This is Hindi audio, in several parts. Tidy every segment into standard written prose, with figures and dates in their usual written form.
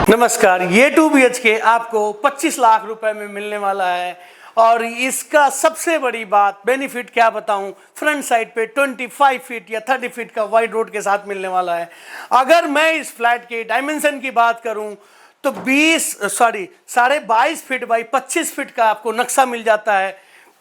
नमस्कार। ये 2 BHK आपको 25 लाख रुपए में मिलने वाला है और इसका सबसे बड़ी बात बेनिफिट क्या बताऊं, फ्रंट साइड पे 25 फीट या 30 फीट का वाइड रोड के साथ मिलने वाला है। अगर मैं इस फ्लैट के डायमेंशन की बात करूं तो 22.5 फीट बाई 25 फीट का आपको नक्शा मिल जाता है।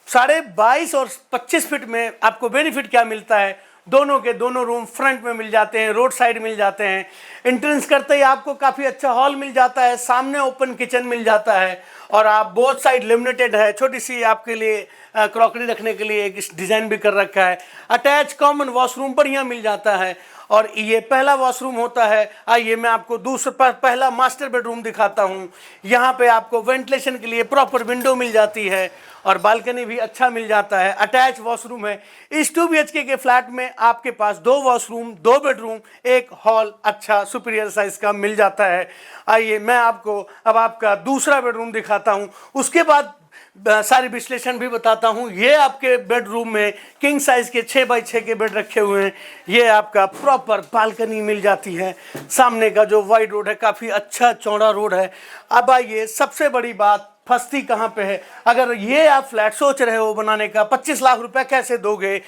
22.5 और 25 फीट में आपको बेनिफिट क्या मिलता है, दोनों के दोनों रूम फ्रंट में मिल जाते हैं, रोड साइड मिल जाते हैं। एंट्रेंस करते ही आपको काफ़ी अच्छा हॉल मिल जाता है, सामने ओपन किचन मिल जाता है और आप बोथ साइड लेमिनेटेड है, छोटी सी आपके लिए क्रॉकरी रखने के लिए एक डिज़ाइन भी कर रखा है। अटैच कॉमन वॉशरूम बढ़िया मिल जाता है और ये पहला वॉशरूम होता है। आइए मैं आपको पहला मास्टर बेडरूम दिखाता हूँ। यहाँ पे आपको वेंटिलेशन के लिए प्रॉपर विंडो मिल जाती है और बालकनी भी अच्छा मिल जाता है। अटैच वॉशरूम है। इस 2 BHK के फ्लैट में आपके पास 2 वॉशरूम, 2 बेडरूम, 1 हॉल अच्छा सुपीरियर साइज का मिल जाता है। आइए मैं आपको अब आपका दूसरा बेडरूम दिखाता हूँ, उसके बाद सारी विश्लेषण भी बताता हूँ। ये आपके बेडरूम में किंग साइज के 6 बाई 6 के बेड रखे हुए हैं। ये आपका प्रॉपर बालकनी मिल जाती है। सामने का जो वाइड रोड है काफ़ी अच्छा चौड़ा रोड है। अब आइए सबसे बड़ी बात फंसती कहाँ पे है। अगर ये आप फ्लैट सोच रहे हो बनाने का, 25 लाख रुपए कैसे दोगे?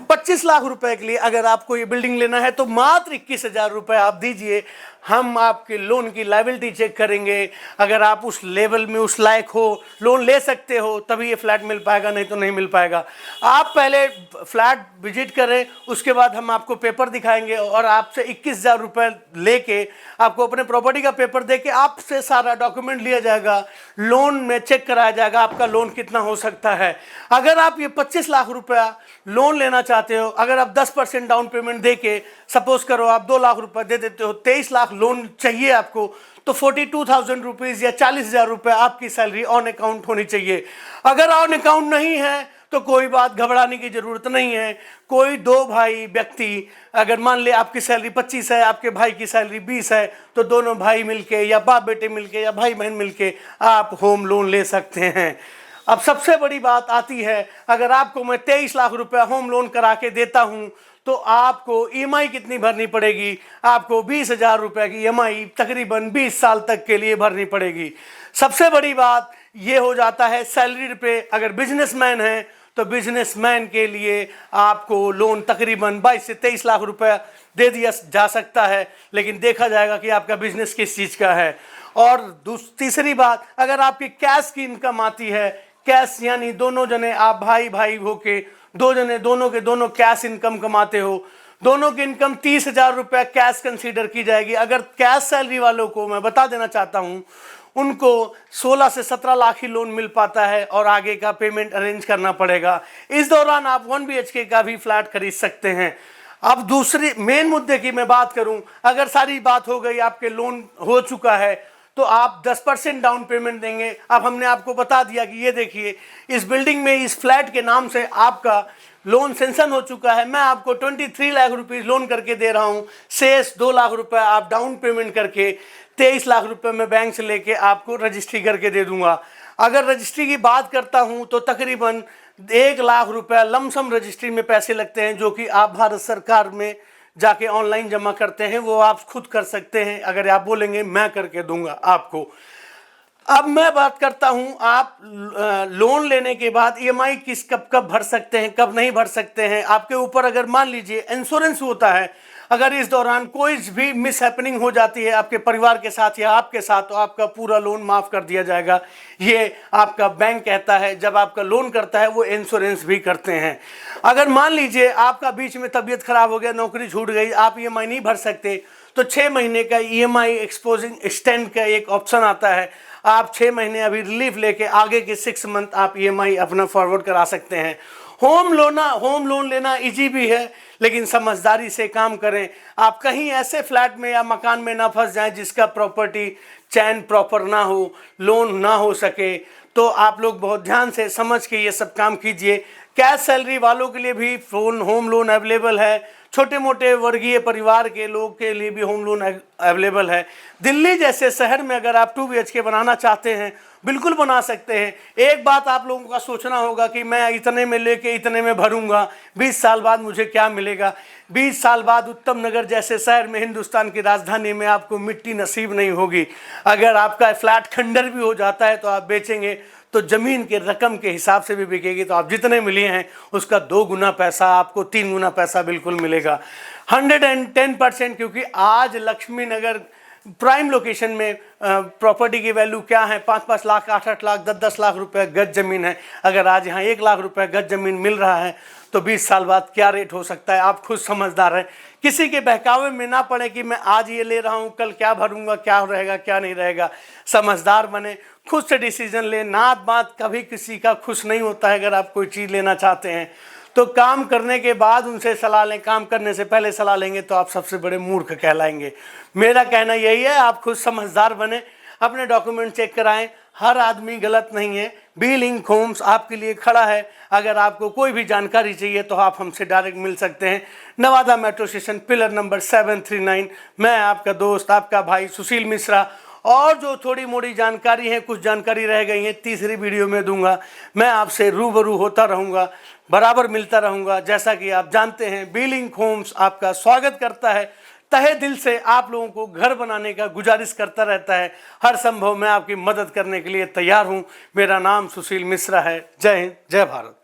25 लाख रुपए के लिए अगर आपको ये बिल्डिंग लेना है तो मात्र 21,000 रुपये आप दीजिए। हम आपके लोन की लायबिलिटी चेक करेंगे। अगर आप उस लेवल में उस लायक हो, लोन ले सकते हो, तभी ये फ्लैट मिल पाएगा, नहीं तो नहीं मिल पाएगा। आप पहले फ्लैट विजिट करें, उसके बाद हम आपको पेपर दिखाएंगे और आपसे 21,000 रुपये लेके आपको अपने प्रॉपर्टी का पेपर दे के आपसे सारा डॉक्यूमेंट लिया जाएगा, लोन में चेक कराया जाएगा आपका लोन कितना हो सकता है। अगर आप ये 25 लाख रुपया लोन लेना चाहते हो, अगर आप 10% डाउन पेमेंट दे के सपोज करो आप 2 लाख रुपए दे देते हो, 23 लाख लोन चाहिए आपको, तो 42,000 रुपीज़ या 40,000 रुपये आपकी सैलरी ऑन अकाउंट होनी चाहिए। अगर ऑन अकाउंट नहीं है तो कोई बात घबराने की ज़रूरत नहीं है। कोई 2 भाई व्यक्ति, अगर मान ले आपकी सैलरी 25 है, आपके भाई की सैलरी 20 है, तो दोनों भाई मिलके या बाप बेटे मिलके या भाई बहन मिलके आप होम लोन ले सकते हैं। अब सबसे बड़ी बात आती है, अगर आपको मैं 23 लाख रुपया होम लोन करा के देता हूँ तो आपको EMI कितनी भरनी पड़ेगी? आपको 20,000 रुपये की EMI तकरीबन 20 साल तक के लिए भरनी पड़ेगी। सबसे बड़ी बात ये हो जाता है सैलरी पे। अगर बिजनेसमैन है तो बिजनेसमैन के लिए आपको लोन तकरीबन 22 से 23 लाख रुपए दे दिया जा सकता है, लेकिन देखा जाएगा कि आपका बिजनेस किस चीज़ का है। और तीसरी बात, अगर आपकी कैश की इनकम आती है, कैश यानी दोनों जने आप भाई भाई होके दोनों के दोनों कैश इनकम कमाते हो, दोनों की इनकम 30,000 रुपये कैश कंसीडर की जाएगी। अगर कैश सैलरी वालों को मैं बता देना चाहता हूँ, उनको 16 से 17 लाख ही लोन मिल पाता है और आगे का पेमेंट अरेंज करना पड़ेगा। इस दौरान आप 1 BHK का भी फ्लैट खरीद सकते हैं। अब दूसरी मेन मुद्दे की मैं बात करूं, अगर सारी बात हो गई, आपके लोन हो चुका है, तो आप 10% डाउन पेमेंट देंगे। अब हमने आपको बता दिया कि ये देखिए, इस बिल्डिंग में इस फ्लैट के नाम से आपका लोन सेंक्शन हो चुका है। मैं आपको 23 लाख रुपीज़ लोन करके दे रहा हूँ। शेष 2 लाख रुपए आप डाउन पेमेंट करके 23 लाख रुपए मैं बैंक से लेके आपको रजिस्ट्री करके दे दूंगा। अगर रजिस्ट्री की बात करता हूँ तो तकरीबन 1 लाख रुपया लमसम रजिस्ट्री में पैसे लगते हैं, जो कि आप भारत सरकार में जाके ऑनलाइन जमा करते हैं, वो आप खुद कर सकते हैं। अगर आप बोलेंगे मैं करके दूंगा आपको। अब मैं बात करता हूं, आप लोन लेने के बाद EMI किस कब भर सकते हैं, कब नहीं भर सकते हैं। आपके ऊपर अगर मान लीजिए इंश्योरेंस होता है, अगर इस दौरान कोई भी मिस हैपनिंग हो जाती है आपके परिवार के साथ या आपके साथ, तो आपका पूरा लोन माफ़ कर दिया जाएगा। ये आपका बैंक कहता है। जब आपका लोन करता है वो इंश्योरेंस भी करते हैं। अगर मान लीजिए आपका बीच में तबीयत खराब हो गया, नौकरी छूट गई, आप EMI नहीं भर सकते, तो 6 महीने का EMI एक्सपोजिंग एक्सटेंड का एक ऑप्शन आता है। आप 6 महीने अभी रिलीफ लेके आगे के 6 मंथ आप EMI अपना फॉरवर्ड करा सकते हैं। होम लोन लेना इजी भी है, लेकिन समझदारी से काम करें। आप कहीं ऐसे फ्लैट में या मकान में ना फंस जाएं जिसका प्रॉपर्टी चैन प्रॉपर ना हो, लोन ना हो सके। तो आप लोग बहुत ध्यान से समझ के ये सब काम कीजिए। कैश सैलरी वालों के लिए भी होम लोन अवेलेबल है, छोटे मोटे वर्गीय परिवार के लोग के लिए भी होम लोन अवेलेबल है। दिल्ली जैसे शहर में अगर आप 2 BHK बनाना चाहते हैं बिल्कुल बना सकते हैं। एक बात आप लोगों का सोचना होगा कि मैं इतने में लेके इतने में भरूंगा, 20 साल बाद मुझे क्या मिलेगा। 20 साल बाद उत्तम नगर जैसे शहर में, हिंदुस्तान की राजधानी में आपको मिट्टी नसीब नहीं होगी। अगर आपका फ्लैट खंडर भी हो जाता है तो आप बेचेंगे तो ज़मीन के रकम के हिसाब से भी बिकेगी, तो आप जितने मिले हैं उसका 2 गुना पैसा, आपको 3 गुना पैसा बिल्कुल मिलेगा। 110%, क्योंकि आज लक्ष्मी नगर प्राइम लोकेशन में प्रॉपर्टी की वैल्यू क्या है, 5-5 लाख, 8-8 लाख, 10-10 लाख रुपए गज ज़मीन है। अगर आज यहाँ 1 लाख रुपए गज ज़मीन मिल रहा है तो 20 साल बाद क्या रेट हो सकता है। आप खुद समझदार हैं, किसी के बहकावे में ना पड़े कि मैं आज ये ले रहा हूँ कल क्या भरूंगा, क्या रहेगा क्या नहीं रहेगा। समझदार बने, खुद से डिसीजन लें। नात बात कभी किसी का खुश नहीं होता है। अगर आप कोई चीज़ लेना चाहते हैं तो काम करने के बाद उनसे सलाह लें, काम करने से पहले सलाह लेंगे तो आप सबसे बड़े मूर्ख कहलाएंगे। मेरा कहना यही है, आप खुद समझदार बने, अपने डॉक्यूमेंट चेक कराएं। हर आदमी गलत नहीं है। बी लिंक होम्स आपके लिए खड़ा है। अगर आपको कोई भी जानकारी चाहिए तो आप हमसे डायरेक्ट मिल सकते हैं। Nawada metro station, pillar number 739। मैं आपका दोस्त, आपका भाई सुशील मिश्रा। और जो थोड़ी मोड़ी जानकारी है, कुछ जानकारी रह गई है, तीसरी वीडियो में दूंगा। मैं आपसे रूबरू होता रहूँगा, बराबर मिलता रहूँगा। जैसा कि आप जानते हैं, बी लिंक होम्स आपका स्वागत करता है, तहे दिल से आप लोगों को घर बनाने का गुजारिश करता रहता है। हर संभव मैं आपकी मदद करने के लिए तैयार हूँ। मेरा नाम सुशील मिश्रा है। जय हिंद, जय भारत।